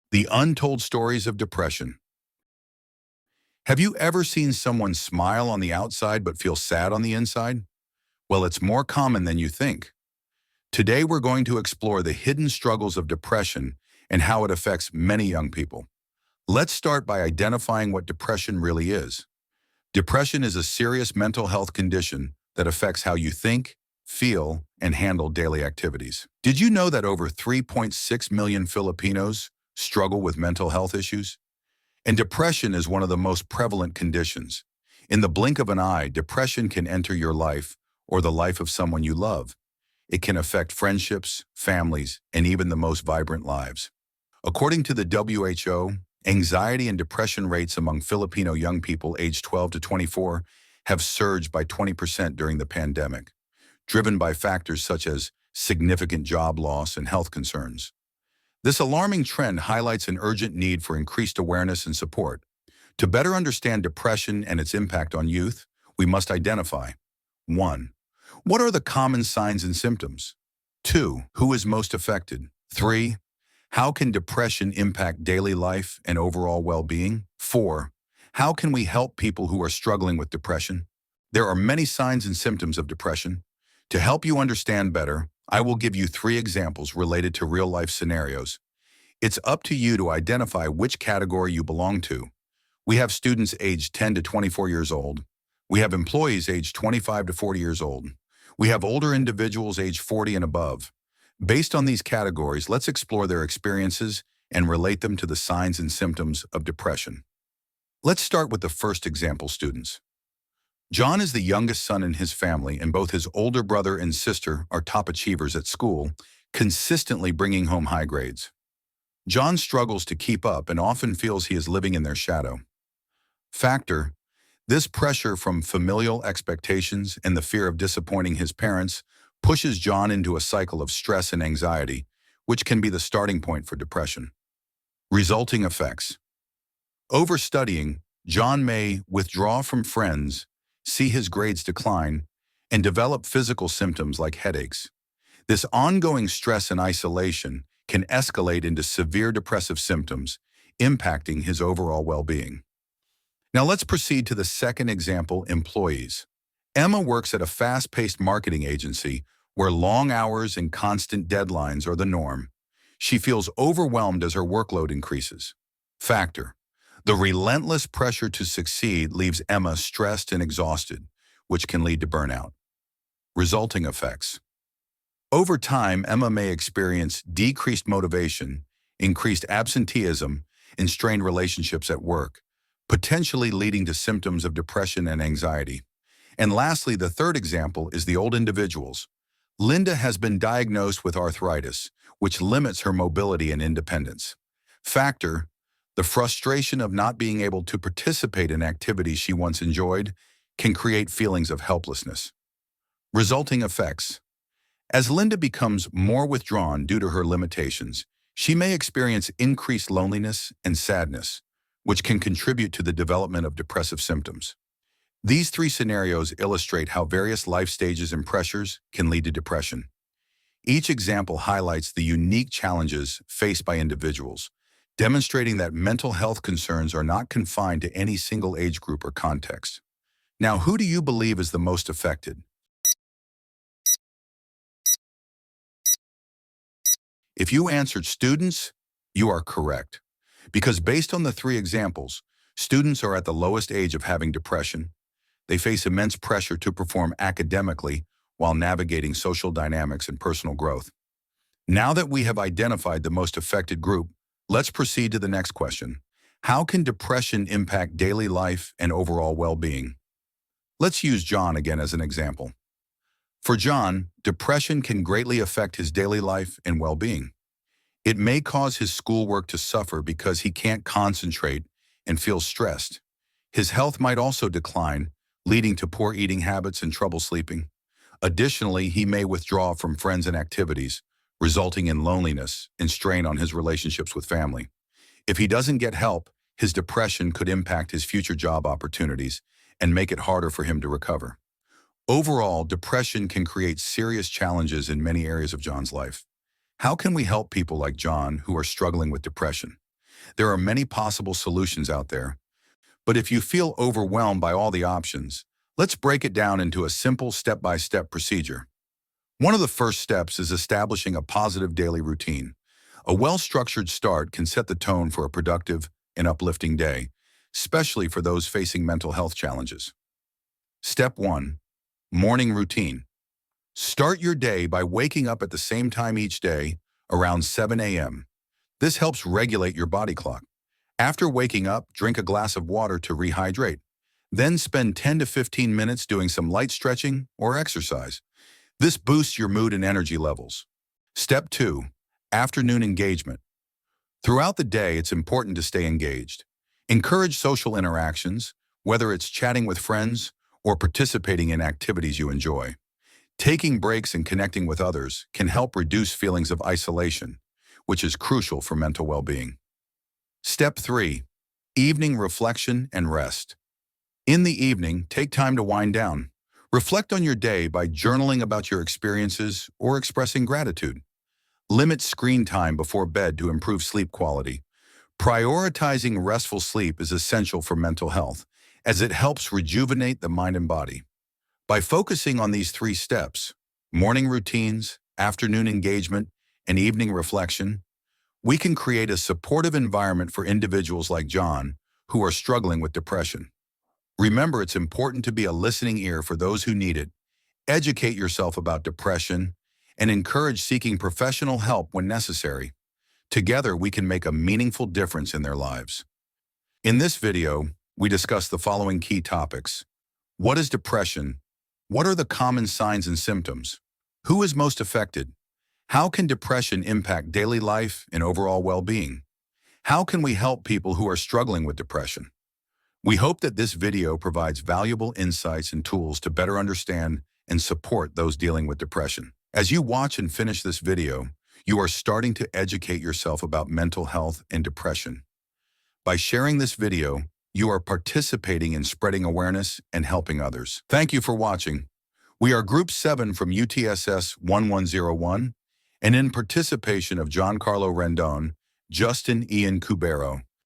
The untold stories of depression. Have you ever seen someone smile on the outside but feel sad on the inside? Well, it's more common than you think. Today, we're going to explore the hidden struggles of depression and how it affects many young people. Let's start by identifying what depression really is. Depression is a serious mental health condition that affects how you think, feel, and handle daily activities. Did you know that over 3.6 million Filipinos struggle with mental health issues? And depression is one of the most prevalent conditions. In the blink of an eye, depression can enter your life or the life of someone you love. It can affect friendships, families, and even the most vibrant lives. According to the WHO, anxiety and depression rates among Filipino young people aged 12 to 24 have surged by 20% during the pandemic, driven by factors such as significant job loss and health concerns. This alarming trend highlights an urgent need for increased awareness and support. To better understand depression and its impact on youth, we must identify 1. What are the common signs and symptoms? 2. Who is most affected? 3. How can depression impact daily life and overall well-being? 4. How can we help people who are struggling with depression? There are many signs and symptoms of depression. To help you understand better, I will give you 3 examples related to real-life scenarios. It's up to you to identify which category you belong to. We have students aged 10 to 24 years old. We have employees aged 25 to 40 years old. We have older individuals aged 40 and above. Based on these categories, let's explore their experiences and relate them to the signs and symptoms of depression. Let's start with the first example, students. John is the youngest son in his family, and both his older brother and sister are top achievers at school, consistently bringing home high grades. John struggles to keep up and often feels he is living in their shadow. Factor: this pressure from familial expectations and the fear of disappointing his parents pushes John into a cycle of stress and anxiety, which can be the starting point for depression. Resulting effects: overstudying, John may withdraw from friends, see his grades decline, and develop physical symptoms like headaches. This ongoing stress and isolation can escalate into severe depressive symptoms, impacting his overall well-being. Now let's proceed to the second example, employees. Emma works at a fast-paced marketing agency where long hours and constant deadlines are the norm. She feels overwhelmed as her workload increases. Factor: the relentless pressure to succeed leaves Emma stressed and exhausted, which can lead to burnout. Resulting effects: over time, Emma may experience decreased motivation, increased absenteeism, and strained relationships at work, potentially leading to symptoms of depression and anxiety. And lastly, the third example is the old individuals. Linda has been diagnosed with arthritis, which limits her mobility and independence. Factor: the frustration of not being able to participate in activities she once enjoyed can create feelings of helplessness. Resulting effects: as Linda becomes more withdrawn due to her limitations, she may experience increased loneliness and sadness, which can contribute to the development of depressive symptoms. These 3 scenarios illustrate how various life stages and pressures can lead to depression. Each example highlights the unique challenges faced by individuals, demonstrating that mental health concerns are not confined to any single age group or context. Now, who do you believe is the most affected? If you answered students, you are correct. Because based on the 3 examples, students are at the lowest age of having depression. They face immense pressure to perform academically while navigating social dynamics and personal growth. Now that we have identified the most affected group, let's proceed to the next question. How can depression impact daily life and overall well-being? Let's use John again as an example. For John, depression can greatly affect his daily life and well-being. It may cause his schoolwork to suffer because he can't concentrate and feels stressed. His health might also decline, leading to poor eating habits and trouble sleeping. Additionally, he may withdraw from friends and activities, resulting in loneliness and strain on his relationships with family. If he doesn't get help, his depression could impact his future job opportunities and make it harder for him to recover. Overall, depression can create serious challenges in many areas of John's life. How can we help people like John who are struggling with depression? There are many possible solutions out there, but if you feel overwhelmed by all the options, let's break it down into a simple step-by-step procedure. One of the first steps is establishing a positive daily routine. A well-structured start can set the tone for a productive and uplifting day, especially for those facing mental health challenges. Step 1. Morning routine. Start your day by waking up at the same time each day, around 7 a.m. This helps regulate your body clock. After waking up, drink a glass of water to rehydrate. Then spend 10 to 15 minutes doing some light stretching or exercise. This boosts your mood and energy levels. Step 2. Afternoon engagement. Throughout the day, it's important to stay engaged. Encourage social interactions, whether it's chatting with friends or participating in activities you enjoy. Taking breaks and connecting with others can help reduce feelings of isolation, which is crucial for mental well-being. Step 3. Evening reflection and rest. In the evening, take time to wind down. Reflect on your day by journaling about your experiences or expressing gratitude. Limit screen time before bed to improve sleep quality. Prioritizing restful sleep is essential for mental health, as it helps rejuvenate the mind and body. By focusing on these 3 steps, morning routines, afternoon engagement, and evening reflection, we can create a supportive environment for individuals like John who are struggling with depression. Remember, it's important to be a listening ear for those who need it. Educate yourself about depression and encourage seeking professional help when necessary. Together, we can make a meaningful difference in their lives. In this video, we discuss the following key topics. What is depression? What are the common signs and symptoms? Who is most affected? How can depression impact daily life and overall well-being? How can we help people who are struggling with depression? We hope that this video provides valuable insights and tools to better understand and support those dealing with depression. As you watch and finish this video, you are starting to educate yourself about mental health and depression. By sharing this video, you are participating in spreading awareness and helping others. Thank you for watching. We are Group 7 from UTSS 1101, and in participation of Giancarlo Rendon, Justin Ian Cubero,